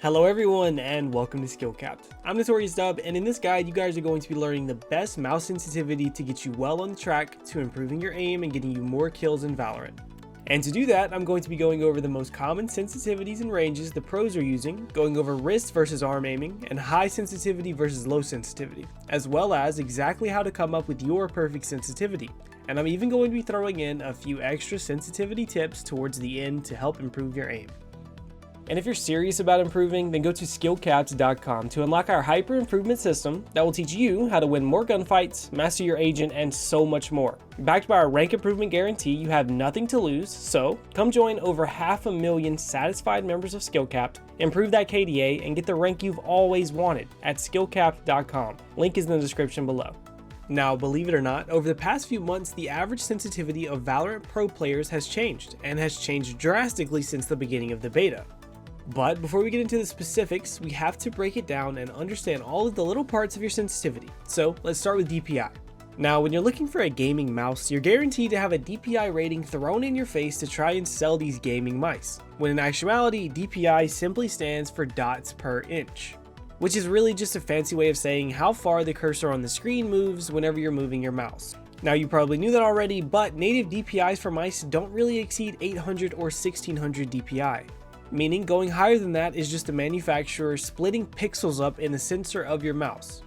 Hello everyone and welcome to SkillCapped. I'm Notorious Dub, and in this guide you guys are going to be learning the best mouse sensitivity to get you well on the track to improving your aim and getting you more kills in Valorant. And to do that, I'm going to be going over the most common sensitivities and ranges the pros are using, going over wrist versus arm aiming, and high sensitivity versus low sensitivity, as well as exactly how to come up with your perfect sensitivity. And I'm even going to be throwing in a few extra sensitivity tips towards the end to help improve your aim. And if you're serious about improving, then go to SkillCapped.com to unlock our hyper improvement system that will teach you how to win more gunfights, master your agent, and so much more. Backed by our rank improvement guarantee, you have nothing to lose, so come join over 500,000 satisfied members of SkillCapped, improve that KDA, and get the rank you've always wanted at SkillCapped.com. Link is in the description below. Now, believe it or not, over the past few months, the average sensitivity of Valorant Pro players has changed, and has changed drastically since the beginning of the beta. But before we get into the specifics, we have to break it down and understand all of the little parts of your sensitivity. So let's start with DPI. Now, when you're looking for a gaming mouse, you're guaranteed to have a DPI rating thrown in your face to try and sell these gaming mice, when in actuality, DPI simply stands for dots per inch, which is really just a fancy way of saying how far the cursor on the screen moves whenever you're moving your mouse. Now, you probably knew that already, but native DPIs for mice don't really exceed 800 or 1600 DPI. Meaning going higher than that is just the manufacturer splitting pixels up in the sensor of your mouse.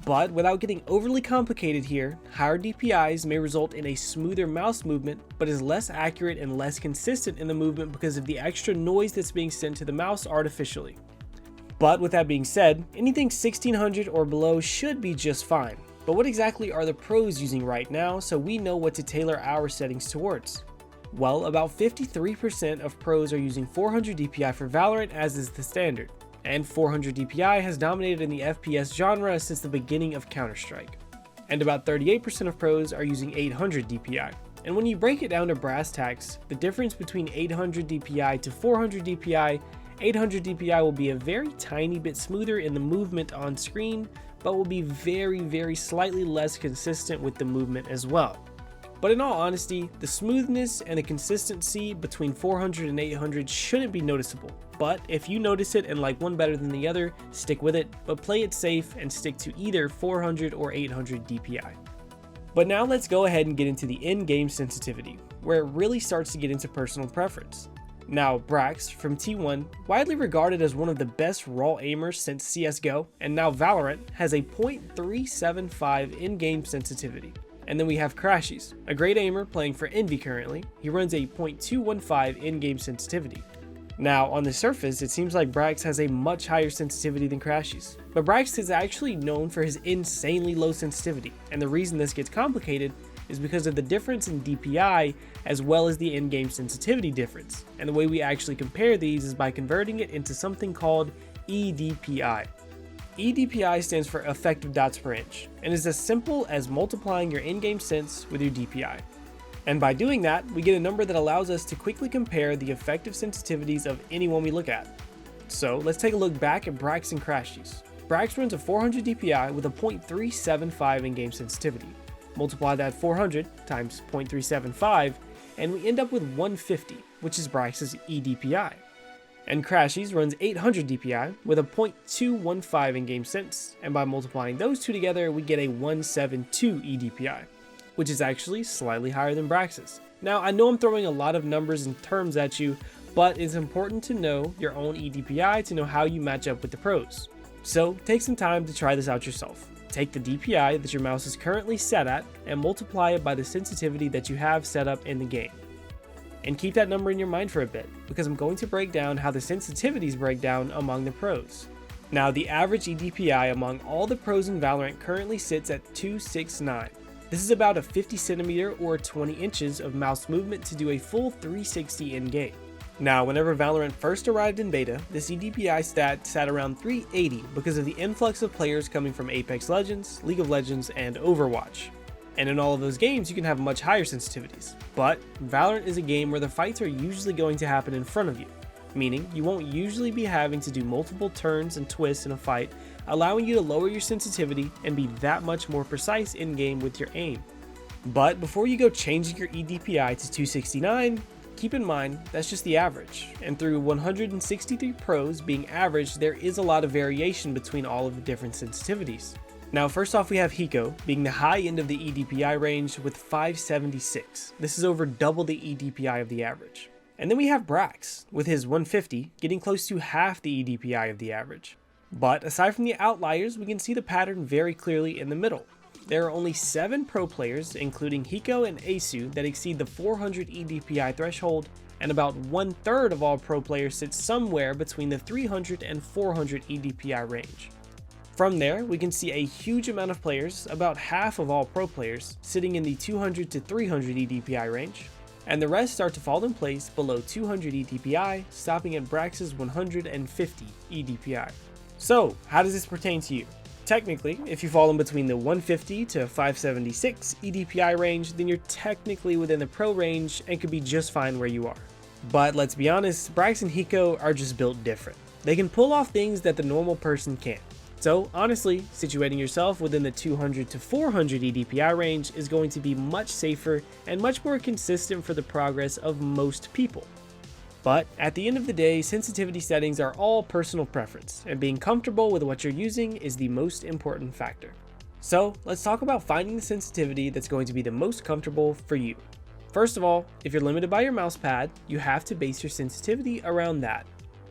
But without getting overly complicated here, higher DPIs may result in a smoother mouse movement, but is less accurate and less consistent in the movement because of the extra noise that's being sent to the mouse artificially. But with that being said, anything 1600 or below should be just fine. But what exactly are the pros using right now so we know what to tailor our settings towards? Well, about 53% of pros are using 400 DPI for Valorant, as is the standard, and 400 DPI has dominated in the FPS genre since the beginning of Counter-Strike. And about 38% of pros are using 800 DPI. And when you break it down to brass tacks, the difference between 800 DPI to 400 DPI, 800 DPI will be a very tiny bit smoother in the movement on screen, but will be very slightly less consistent with the movement as well. But in all honesty, the smoothness and the consistency between 400 and 800 shouldn't be noticeable. But if you notice it and like one better than the other, stick with it, but play it safe and stick to either 400 or 800 DPI. But now let's go ahead and get into the in-game sensitivity, where it really starts to get into personal preference. Now, Brax from T1, widely regarded as one of the best raw aimers since CSGO, and now Valorant, has a 0.375 in-game sensitivity. And then we have Crashies, a great aimer playing for Envy currently. He runs a 0.215 in-game sensitivity. Now, on the surface, it seems like Brax has a much higher sensitivity than Crashies. But Brax is actually known for his insanely low sensitivity, and the reason this gets complicated is because of the difference in DPI as well as the in-game sensitivity difference. And the way we actually compare these is by converting it into something called eDPI. eDPI stands for effective dots per inch, and is as simple as multiplying your in-game sense with your DPI. And by doing that, we get a number that allows us to quickly compare the effective sensitivities of anyone we look at. So let's take a look back at Brax and Crashies. Brax runs a 400 DPI with a 0.375 in-game sensitivity. Multiply that 400 times 0.375, and we end up with 150, which is Brax's eDPI. And Crashies runs 800 DPI with a 0.215 in-game sense, and by multiplying those two together, we get a 172 eDPI, which is actually slightly higher than Brax's. Now, I know I'm throwing a lot of numbers and terms at you, but it's important to know your own eDPI to know how you match up with the pros. So take some time to try this out yourself. Take the DPI that your mouse is currently set at and multiply it by the sensitivity that you have set up in the game. And keep that number in your mind for a bit, because I'm going to break down how the sensitivities break down among the pros. Now, the average eDPI among all the pros in Valorant currently sits at 269. This is about a 50 centimeter or 20 inches of mouse movement to do a full 360 in game. Now, whenever Valorant first arrived in beta, this eDPI stat sat around 380 because of the influx of players coming from Apex Legends, League of Legends, and Overwatch. And in all of those games, you can have much higher sensitivities. But Valorant is a game where the fights are usually going to happen in front of you, meaning you won't usually be having to do multiple turns and twists in a fight, allowing you to lower your sensitivity and be that much more precise in game with your aim. But before you go changing your eDPI to 269, keep in mind that's just the average, and through 163 pros being average, there is a lot of variation between all of the different sensitivities. Now first off, we have Hiko being the high end of the eDPI range with 576. This is over double the eDPI of the average. And then we have Brax with his 150 getting close to half the eDPI of the average. But aside from the outliers, we can see the pattern very clearly in the middle. There are only 7 pro players, including Hiko and Aceu, that exceed the 400 eDPI threshold, and about 1/3 of all pro players sit somewhere between the 300 and 400 eDPI range. From there, we can see a huge amount of players, about half of all pro players, sitting in the 200 to 300 eDPI range, and the rest start to fall in place below 200 eDPI, stopping at Brax's 150 eDPI. So, how does this pertain to you? Technically, if you fall in between the 150 to 576 eDPI range, then you're technically within the pro range and could be just fine where you are. But let's be honest, Brax and Hiko are just built different. They can pull off things that the normal person can't. So honestly, situating yourself within the 200 to 400 eDPI range is going to be much safer and much more consistent for the progress of most people. But at the end of the day, sensitivity settings are all personal preference, and being comfortable with what you're using is the most important factor. So let's talk about finding the sensitivity that's going to be the most comfortable for you. First of all, if you're limited by your mouse pad, you have to base your sensitivity around that.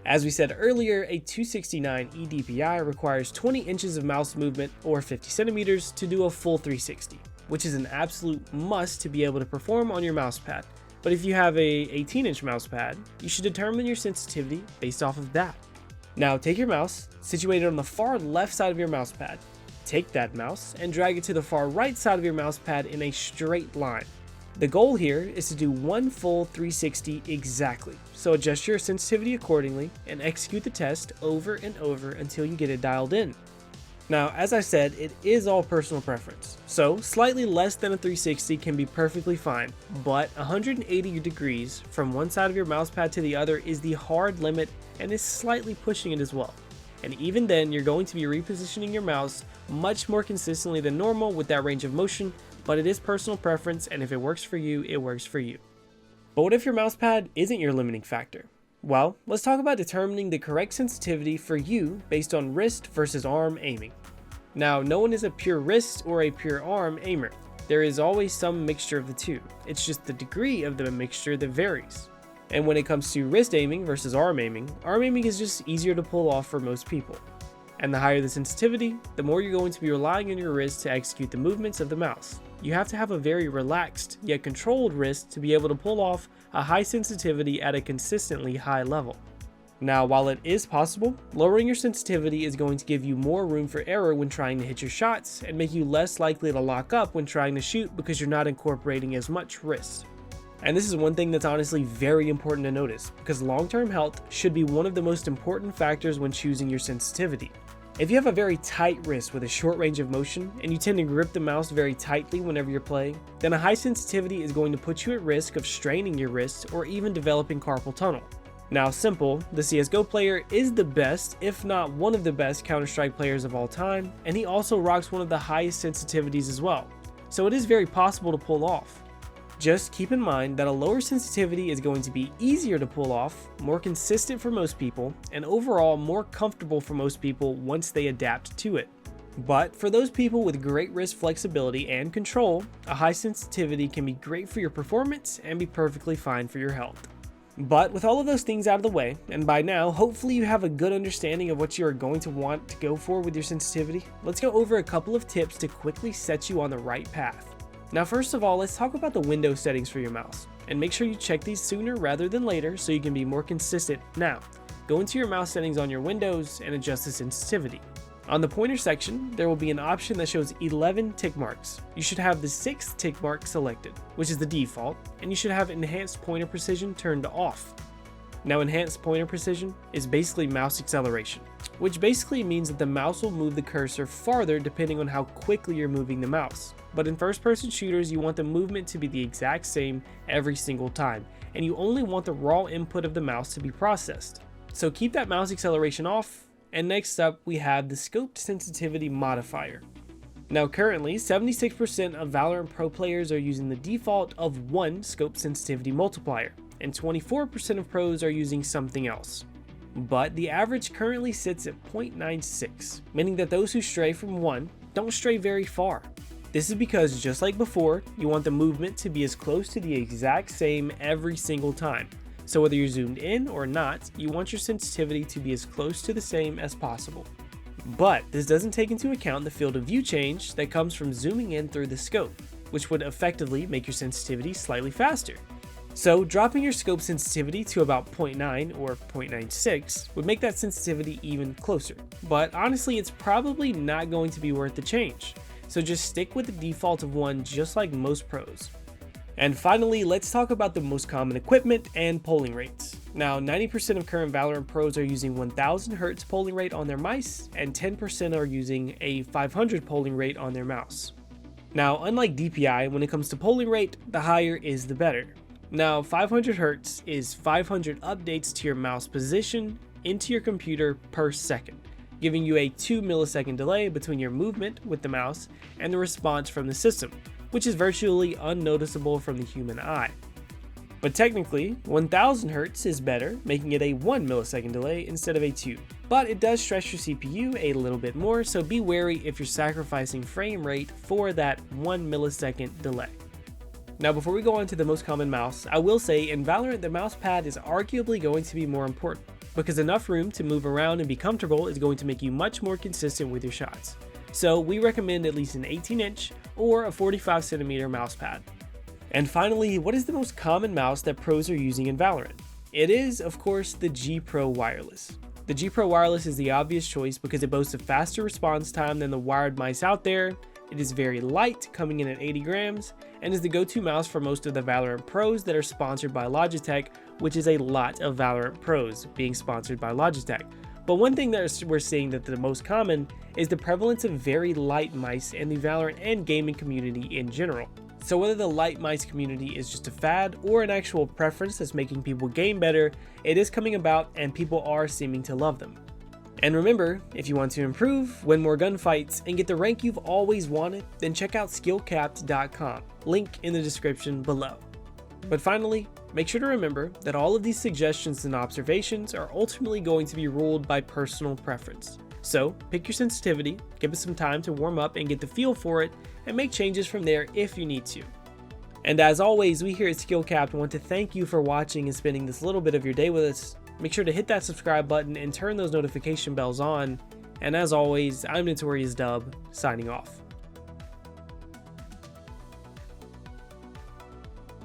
As we said earlier, a 269 eDPI requires 20 inches of mouse movement or 50 centimeters to do a full 360, which is an absolute must to be able to perform on your mouse pad. But if you have a 18-inch mouse pad, you should determine your sensitivity based off of that. Now take your mouse, situated on the far left side of your mouse pad. Take that mouse and drag it to the far right side of your mouse pad in a straight line. The goal here is to do one full 360 exactly, so adjust your sensitivity accordingly and execute the test over and over until you get it dialed in. Now, as I said, it is all personal preference, so slightly less than a 360 can be perfectly fine, but 180 degrees from one side of your mouse pad to the other is the hard limit and is slightly pushing it as well. And even then, you're going to be repositioning your mouse much more consistently than normal with that range of motion, but it is personal preference, and if it works for you, it works for you. But what if your mouse pad isn't your limiting factor? Well, let's talk about determining the correct sensitivity for you based on wrist versus arm aiming. Now, no one is a pure wrist or a pure arm aimer. There is always some mixture of the two. It's just the degree of the mixture that varies. And when it comes to wrist aiming versus arm aiming is just easier to pull off for most people. And the higher the sensitivity, the more you're going to be relying on your wrist to execute the movements of the mouse. You have to have a very relaxed yet controlled wrist to be able to pull off a high sensitivity at a consistently high level. Now, while it is possible, lowering your sensitivity is going to give you more room for error when trying to hit your shots and make you less likely to lock up when trying to shoot because you're not incorporating as much wrist. And this is one thing that's honestly very important to notice, because long-term health should be one of the most important factors when choosing your sensitivity. If you have a very tight wrist with a short range of motion, and you tend to grip the mouse very tightly whenever you're playing, then a high sensitivity is going to put you at risk of straining your wrist or even developing carpal tunnel. Now Simple, the CSGO player, is the best, if not one of the best Counter-Strike players of all time, and he also rocks one of the highest sensitivities as well, so it is very possible to pull off. Just keep in mind that a lower sensitivity is going to be easier to pull off, more consistent for most people, and overall more comfortable for most people once they adapt to it. But for those people with great wrist flexibility and control, a high sensitivity can be great for your performance and be perfectly fine for your health. But with all of those things out of the way, and by now hopefully you have a good understanding of what you are going to want to go for with your sensitivity, let's go over a couple of tips to quickly set you on the right path. Now first of all, let's talk about the window settings for your mouse, and make sure you check these sooner rather than later so you can be more consistent. Now, go into your mouse settings on your windows and adjust the sensitivity. On the pointer section, there will be an option that shows 11 tick marks. You should have the 6th tick mark selected, which is the default, and you should have enhanced pointer precision turned off. Now enhanced pointer precision is basically mouse acceleration, which basically means that the mouse will move the cursor farther depending on how quickly you're moving the mouse. But in first-person shooters, you want the movement to be the exact same every single time, and you only want the raw input of the mouse to be processed. So keep that mouse acceleration off. And next up, we have the scoped sensitivity modifier. Now currently, 76% of Valorant Pro players are using the default of 1 scope sensitivity multiplier. and 24% of pros are using something else. But the average currently sits at 0.96, meaning that those who stray from 1 don't stray very far. This is because, just like before, you want the movement to be as close to the exact same every single time. So whether you're zoomed in or not, you want your sensitivity to be as close to the same as possible. But this doesn't take into account the field of view change that comes from zooming in through the scope, which would effectively make your sensitivity slightly faster. So dropping your scope sensitivity to about 0.9 or 0.96 would make that sensitivity even closer. But honestly, it's probably not going to be worth the change. So just stick with the default of 1 just like most pros. And finally, let's talk about the most common equipment and polling rates. Now, 90% of current Valorant pros are using 1000 Hz polling rate on their mice, and 10% are using a 500 polling rate on their mouse. Now, unlike DPI, when it comes to polling rate, the higher is the better. Now, 500 Hz is 500 updates to your mouse position into your computer per second, giving you a 2 millisecond delay between your movement with the mouse and the response from the system, which is virtually unnoticeable from the human eye. But technically, 1000 Hz is better, making it a 1 millisecond delay instead of a 2. But it does stress your CPU a little bit more, so be wary if you're sacrificing frame rate for that 1 millisecond delay. Now, before we go on to the most common mouse, I will say in Valorant the mouse pad is arguably going to be more important, because enough room to move around and be comfortable is going to make you much more consistent with your shots. So we recommend at least an 18-inch or a 45cm mouse pad. And finally, what is the most common mouse that pros are using in Valorant? It is, of course, the G Pro Wireless. The G Pro Wireless is the obvious choice because it boasts a faster response time than the wired mice out there. It is very light, coming in at 80 grams, and is the go-to mouse for most of the Valorant pros that are sponsored by Logitech, which is a lot of Valorant pros being sponsored by Logitech. But one thing that we're seeing that the most common is the prevalence of very light mice in the Valorant and gaming community in general. So whether the light mice community is just a fad or an actual preference that's making people game better, it is coming about and people are seeming to love them. And remember, if you want to improve, win more gunfights, and get the rank you've always wanted, then check out SkillCapped.com, link in the description below. But finally, make sure to remember that all of these suggestions and observations are ultimately going to be ruled by personal preference. So pick your sensitivity, give it some time to warm up and get the feel for it, and make changes from there if you need to. And as always, we here at SkillCapped want to thank you for watching and spending this little bit of your day with us. Make sure to hit that subscribe button and turn those notification bells on. And as always, I'm Notorious Dub, signing off.